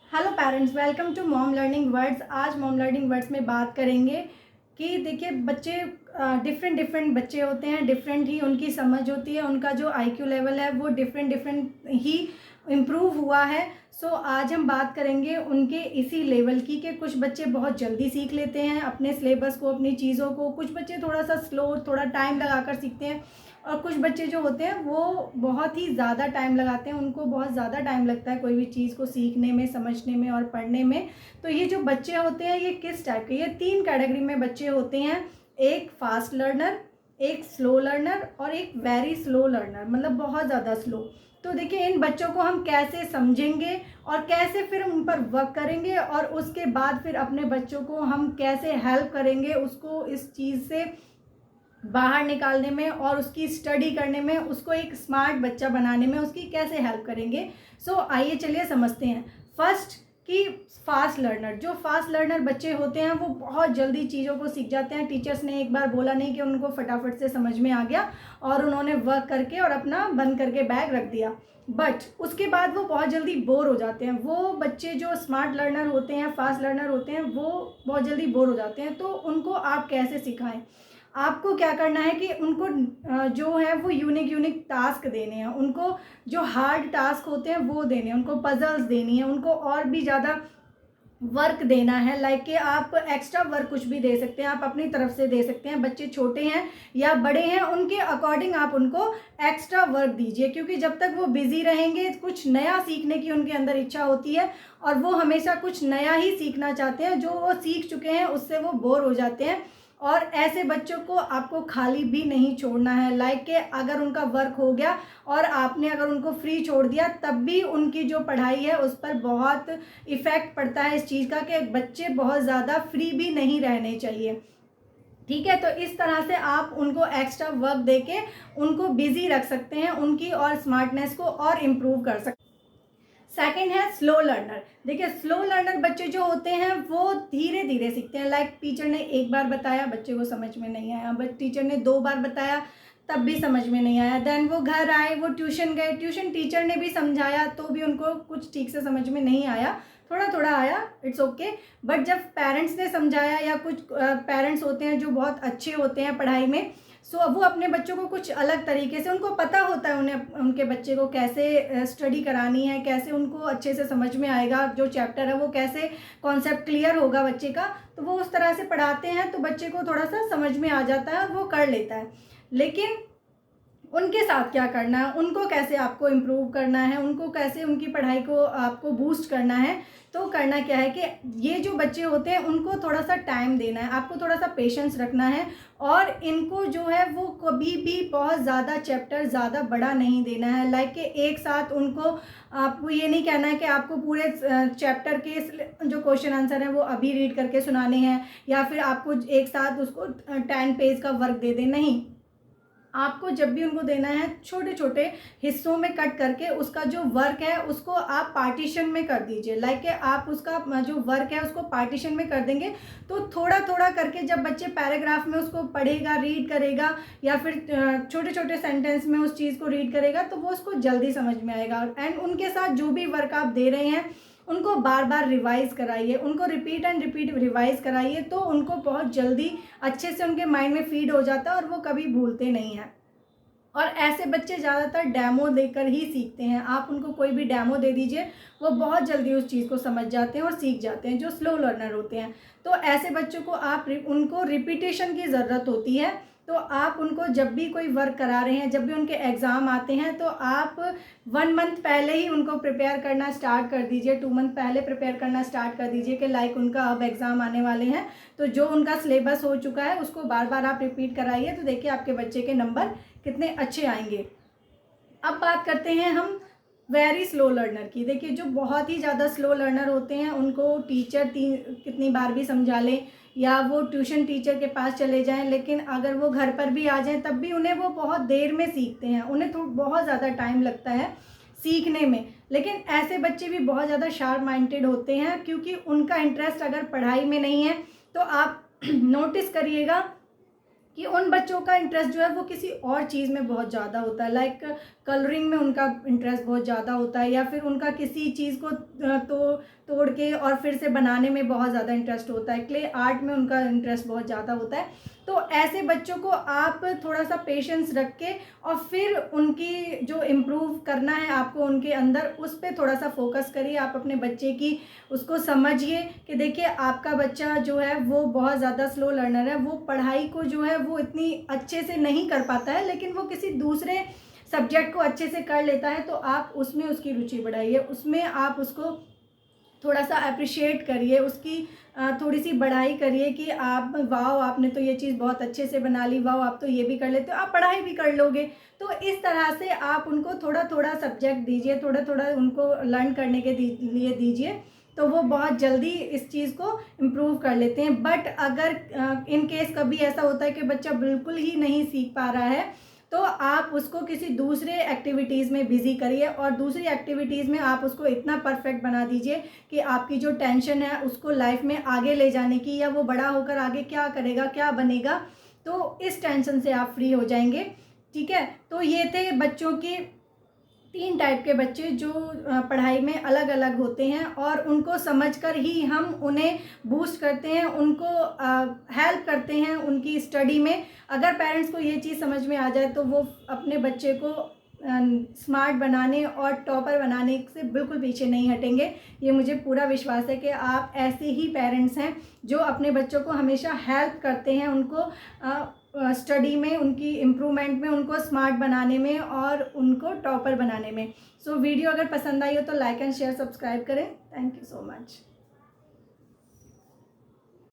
Hello parents, welcome to mom learning words. आज mom learning words में बात करेंगे कि देखिए बच्चे डिफरेंट बच्चे होते हैं, डिफरेंट ही उनकी समझ होती है, उनका जो आईक्यू लेवल है वो डिफरेंट ही इम्प्रूव हुआ है। सो आज हम बात करेंगे उनके इसी लेवल की कि कुछ बच्चे बहुत जल्दी सीख लेते हैं अपने सिलेबस को, अपनी चीज़ों को, कुछ बच्चे थोड़ा सा स्लो, थोड़ा टाइम लगाकर सीखते हैं, और कुछ बच्चे जो होते हैं वो बहुत ही ज़्यादा टाइम लगाते हैं, उनको बहुत ज़्यादा टाइम लगता है कोई भी चीज़ को सीखने में, समझने में और पढ़ने में। तो ये जो बच्चे होते हैं ये किस टाइप के, ये 3 कैटेगरी में बच्चे होते हैं। एक फास्ट लर्नर, एक स्लो लर्नर और एक वेरी स्लो लर्नर, मतलब बहुत ज़्यादा स्लो। तो देखिए इन बच्चों को हम कैसे समझेंगे और कैसे फिर उन पर वर्क करेंगे, और उसके बाद फिर अपने बच्चों को हम कैसे हेल्प करेंगे उसको इस चीज़ से बाहर निकालने में और उसकी स्टडी करने में, उसको एक स्मार्ट बच्चा बनाने में उसकी कैसे हेल्प करेंगे। सो आइए चलिए समझते हैं। फर्स्ट कि फास्ट लर्नर, जो फास्ट लर्नर बच्चे होते हैं वो बहुत जल्दी चीज़ों को सीख जाते हैं। टीचर्स ने एक बार बोला नहीं कि उनको फटाफट से समझ में आ गया और उन्होंने वर्क करके और अपना बंद करके बैग रख दिया, बट उसके बाद वो बहुत जल्दी बोर हो जाते हैं। वो बच्चे जो स्मार्ट लर्नर होते हैं, फास्ट लर्नर होते हैं, वो बहुत जल्दी बोर हो जाते हैं। तो उनको आप कैसे सिखाएं? आपको क्या करना है कि उनको जो है वो यूनिक टास्क देने हैं, उनको जो हार्ड टास्क होते हैं वो देने हैं, उनको पजल्स देनी है, उनको और भी ज़्यादा वर्क देना है। लाइक कि आप एक्स्ट्रा वर्क कुछ भी दे सकते हैं, आप अपनी तरफ से दे सकते हैं। बच्चे छोटे हैं या बड़े हैं उनके अकॉर्डिंग आप उनको एक्स्ट्रा वर्क दीजिए, क्योंकि जब तक वो बिजी रहेंगे कुछ नया सीखने की उनके अंदर इच्छा होती है और वो हमेशा कुछ नया ही सीखना चाहते हैं। जो वो सीख चुके हैं उससे वो बोर हो जाते हैं, और ऐसे बच्चों को आपको खाली भी नहीं छोड़ना है। लाइक कि अगर उनका वर्क हो गया और आपने अगर उनको फ्री छोड़ दिया तब भी उनकी जो पढ़ाई है उस पर बहुत इफ़ेक्ट पड़ता है इस चीज़ का कि बच्चे बहुत ज़्यादा फ्री भी नहीं रहने चाहिए। ठीक है, तो इस तरह से आप उनको एक्स्ट्रा वर्क देके उनको बिजी रख सकते हैं, उनकी और स्मार्टनेस को और इम्प्रूव कर सकते हैं। सेकेंड है स्लो लर्नर। देखिए स्लो लर्नर बच्चे जो होते हैं वो धीरे धीरे सीखते हैं। लाइक टीचर ने एक बार बताया, बच्चे को समझ में नहीं आया, बट टीचर ने 2 बार बताया तब भी समझ में नहीं आया। देन वो घर आए, वो ट्यूशन गए, ट्यूशन टीचर ने भी समझाया तो भी उनको कुछ ठीक से समझ में नहीं आया, थोड़ा थोड़ा आया, इट्स ओके। बट जब पेरेंट्स ने समझाया, या कुछ पेरेंट्स होते हैं जो बहुत अच्छे होते हैं पढ़ाई में, सो अब वो अपने बच्चों को कुछ अलग तरीके से, उनको पता होता है उन्हें उनके बच्चे को कैसे स्टडी करानी है, कैसे उनको अच्छे से समझ में आएगा जो चैप्टर है, वो कैसे कॉन्सेप्ट क्लियर होगा बच्चे का, तो वो उस तरह से पढ़ाते हैं तो बच्चे को थोड़ा सा समझ में आ जाता है और वो कर लेता है। लेकिन उनके साथ क्या करना है, उनको कैसे आपको इम्प्रूव करना है, उनको कैसे उनकी पढ़ाई को आपको बूस्ट करना है, तो करना क्या है कि ये जो बच्चे होते हैं उनको थोड़ा सा टाइम देना है, आपको थोड़ा सा पेशेंस रखना है, और इनको जो है वो कभी भी बहुत ज़्यादा चैप्टर ज़्यादा बड़ा नहीं देना है। लाइक कि एक साथ उनको, आपको ये नहीं कहना है कि आपको पूरे चैप्टर के जो क्वेश्चन आंसर हैं वो अभी रीड करके सुनाने हैं, या फिर आपको एक साथ उसको 10 पेज का वर्क दे दें, नहीं। आपको जब भी उनको देना है छोटे छोटे हिस्सों में कट करके उसका जो वर्क है उसको आप पार्टीशन में कर दीजिए। लाइक कि आप उसका जो वर्क है उसको पार्टीशन में कर देंगे तो थोड़ा थोड़ा करके जब बच्चे पैराग्राफ में उसको पढ़ेगा, रीड करेगा, या फिर छोटे छोटे सेंटेंस में उस चीज़ को रीड करेगा तो वो उसको जल्दी समझ में आएगा। एंड उनके साथ जो भी वर्क आप दे रहे हैं उनको बार बार रिवाइज़ कराइए, उनको रिपीट एंड रिपीट रिवाइज़ कराइए, तो उनको बहुत जल्दी अच्छे से उनके माइंड में फीड हो जाता है और वो कभी भूलते नहीं हैं। और ऐसे बच्चे ज़्यादातर डेमो देकर ही सीखते हैं। आप उनको कोई भी डेमो दे दीजिए, वो बहुत जल्दी उस चीज़ को समझ जाते हैं और सीख जाते हैं, जो स्लो लर्नर होते हैं। तो ऐसे बच्चों को आप उनको रिपीटेशन की ज़रूरत होती है। तो आप उनको जब भी कोई वर्क करा रहे हैं, जब भी उनके एग्ज़ाम आते हैं, तो आप 1 मंथ पहले ही उनको प्रिपेयर करना स्टार्ट कर दीजिए, 2 मंथ पहले प्रिपेयर करना स्टार्ट कर दीजिए कि लाइक उनका अब एग्ज़ाम आने वाले हैं, तो जो उनका सिलेबस हो चुका है उसको बार बार आप रिपीट कराइए, तो देखिए आपके बच्चे के नंबर कितने अच्छे आएंगे। अब बात करते हैं हम वेरी स्लो लर्नर की। देखिए जो बहुत ही ज़्यादा स्लो लर्नर होते हैं उनको टीचर कितनी बार भी समझा लें, या वो ट्यूशन टीचर के पास चले जाएं, लेकिन अगर वो घर पर भी आ जाएं तब भी उन्हें वो बहुत देर में सीखते हैं, उन्हें बहुत ज़्यादा टाइम लगता है सीखने में। लेकिन ऐसे बच्चे भी बहुत ज़्यादा शार्प माइंडेड होते हैं, क्योंकि उनका इंटरेस्ट अगर पढ़ाई में नहीं है तो आप नोटिस करिएगा कि उन बच्चों का इंटरेस्ट जो है वो किसी और चीज़ में बहुत ज़्यादा होता है। लाइक कलरिंग में उनका इंटरेस्ट बहुत ज़्यादा होता है, या फिर उनका किसी चीज़ को तो तोड़ के और फिर से बनाने में बहुत ज़्यादा इंटरेस्ट होता है, क्ले आर्ट में उनका इंटरेस्ट बहुत ज़्यादा होता है। तो ऐसे बच्चों को आप थोड़ा सा पेशेंस रख के और फिर उनकी जो इम्प्रूव करना है आपको उनके अंदर, उस पर थोड़ा सा फोकस करिए। आप अपने बच्चे की उसको समझिए कि देखिए आपका बच्चा जो है वो बहुत ज़्यादा स्लो लर्नर है, वो पढ़ाई को जो है वो इतनी अच्छे से नहीं कर पाता है, लेकिन वो किसी दूसरे सब्जेक्ट को अच्छे से कर लेता है। तो आप उसमें उसकी रुचि बढ़ाइए, उसमें आप उसको थोड़ा सा अप्रिशिएट करिए, उसकी थोड़ी सी बढ़ाई करिए कि आप वाओ आपने तो ये चीज़ बहुत अच्छे से बना ली, वाओ आप तो ये भी कर लेते हो, आप पढ़ाई भी कर लोगे। तो इस तरह से आप उनको थोड़ा थोड़ा सब्जेक्ट दीजिए, थोड़ा थोड़ा उनको लर्न करने के लिए दीजिए, तो वो बहुत जल्दी इस चीज़ को इम्प्रूव कर लेते हैं। बट अगर इन केस कभी ऐसा होता है कि बच्चा बिल्कुल ही नहीं सीख पा रहा है, तो आप उसको किसी दूसरे एक्टिविटीज़ में बिज़ी करिए और दूसरी एक्टिविटीज़ में आप उसको इतना परफेक्ट बना दीजिए कि आपकी जो टेंशन है उसको लाइफ में आगे ले जाने की, या वो बड़ा होकर आगे क्या करेगा, क्या बनेगा, तो इस टेंशन से आप फ्री हो जाएंगे। ठीक है, तो ये थे बच्चों की 3 टाइप के बच्चे जो पढ़ाई में अलग अलग होते हैं, और उनको समझकर ही हम उन्हें बूस्ट करते हैं, उनको हेल्प करते हैं उनकी स्टडी में। अगर पेरेंट्स को ये चीज़ समझ में आ जाए तो वो अपने बच्चे को स्मार्ट बनाने और टॉपर बनाने से बिल्कुल पीछे नहीं हटेंगे। ये मुझे पूरा विश्वास है कि आप ऐसे ही पेरेंट्स हैं जो अपने बच्चों को हमेशा हेल्प करते हैं, उनको स्टडी में, उनकी इम्प्रूवमेंट में, उनको स्मार्ट बनाने में और उनको टॉपर बनाने में। सो वीडियो अगर पसंद आई हो तो लाइक एंड शेयर सब्सक्राइब करें। Thank you so much.